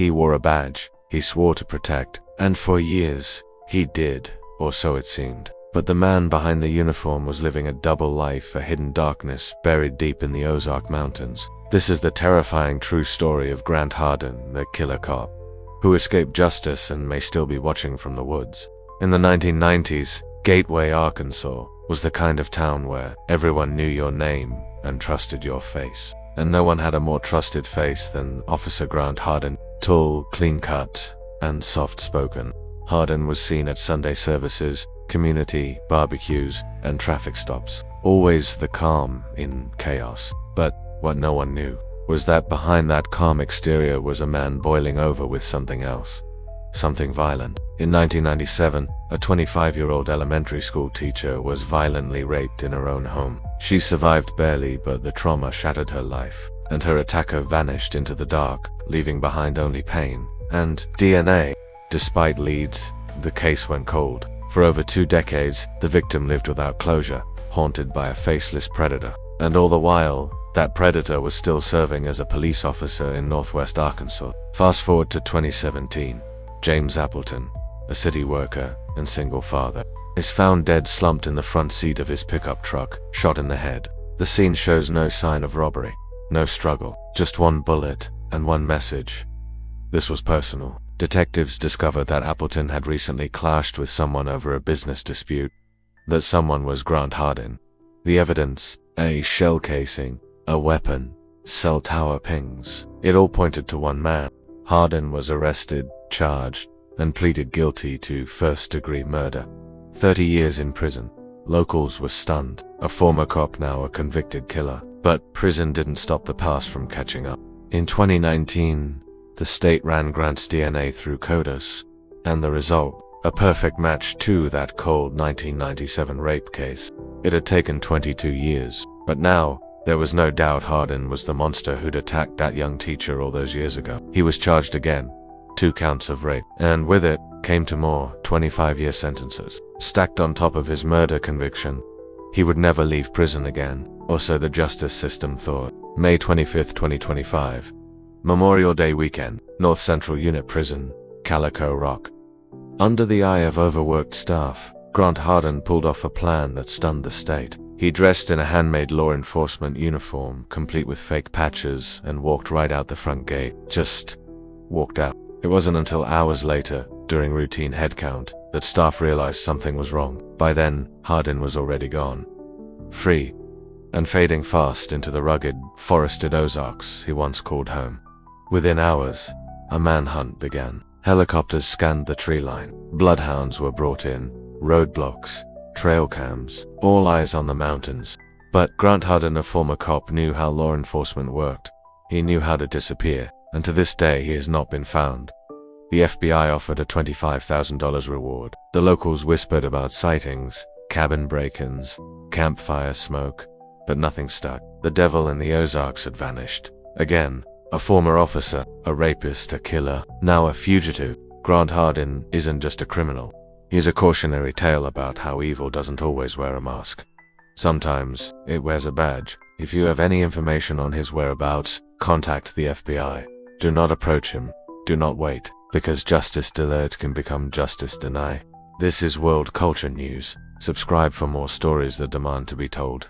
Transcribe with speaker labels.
Speaker 1: He wore a badge he swore to protect, and for years, he did, or so it seemed. But the man behind the uniform was living a double life, a hidden darkness buried deep in the Ozark Mountains. This is the terrifying true story of Grant Hardin, the killer cop, who escaped justice and may still be watching from the woods. In the 1990s, Gateway, Arkansas, was the kind of town where everyone knew your name and trusted your face. And no one had a more trusted face than Officer Grant Hardin. Tall, clean-cut, and soft-spoken, Hardin was seen at Sunday services, community barbecues, and traffic stops. Always the calm in chaos. But what no one knew was that behind that calm exterior was a man boiling over with something else. Something violent. In 1997, a 25-year-old elementary school teacher was violently raped in her own home. She survived barely, but the trauma shattered her life, and her attacker vanished into the dark, leaving behind only pain and DNA. Despite leads, the case went cold. For over 2 decades, the victim lived without closure, haunted by a faceless predator. And all the while, that predator was still serving as a police officer in northwest Arkansas. Fast forward to 2017. James Appleton, a city worker and single father, is found dead slumped in the front seat of his pickup truck, shot in the head. The scene shows no sign of robbery, no struggle, just one bullet and one message. This was personal. Detectives discovered that Appleton had recently clashed with someone over a business dispute, that someone was Grant Hardin. The evidence, a shell casing, a weapon, cell tower pings, it all pointed to one man. Hardin was arrested, charged, and pleaded guilty to first-degree murder. 30 years in prison. Locals were stunned. A former cop, now a convicted killer. But prison didn't stop the past from catching up. In 2019, the state ran Grant's DNA through CODIS, and the result, a perfect match to that cold 1997 rape case. It had taken 22 years, but now, there was no doubt Hardin was the monster who'd attacked that young teacher all those years ago. He was charged again, 2 counts of rape, and with it came 2 more 25-year sentences. Stacked on top of his murder conviction, he would never leave prison again, or so the justice system thought. May 25, 2025. Memorial Day weekend, North Central Unit Prison, Calico Rock. Under the eye of overworked staff, Grant Hardin pulled off a plan that stunned the state. He dressed in a handmade law enforcement uniform, complete with fake patches, and walked right out the front gate. Just walked out. It wasn't until hours later, during routine headcount, that staff realized something was wrong. By then, Hardin was already gone. Free, and fading fast into the rugged, forested Ozarks he once called home. Within hours, a manhunt began. Helicopters scanned the tree line. Bloodhounds were brought in. Roadblocks, trail cams, all eyes on the mountains. But Grant Hardin, a former cop, knew how law enforcement worked. He knew how to disappear, and to this day he has not been found. The FBI offered a $25,000 reward. The locals whispered about sightings, cabin break-ins, campfire smoke, but nothing stuck. The devil in the Ozarks had vanished. Again, a former officer, a rapist, a killer, now a fugitive. Grant Hardin isn't just a criminal. He's a cautionary tale about how evil doesn't always wear a mask. Sometimes, it wears a badge. If you have any information on his whereabouts, contact the FBI. Do not approach him. Do not wait, because justice delayed can become justice denied. This is World Culture News. Subscribe for more stories that demand to be told.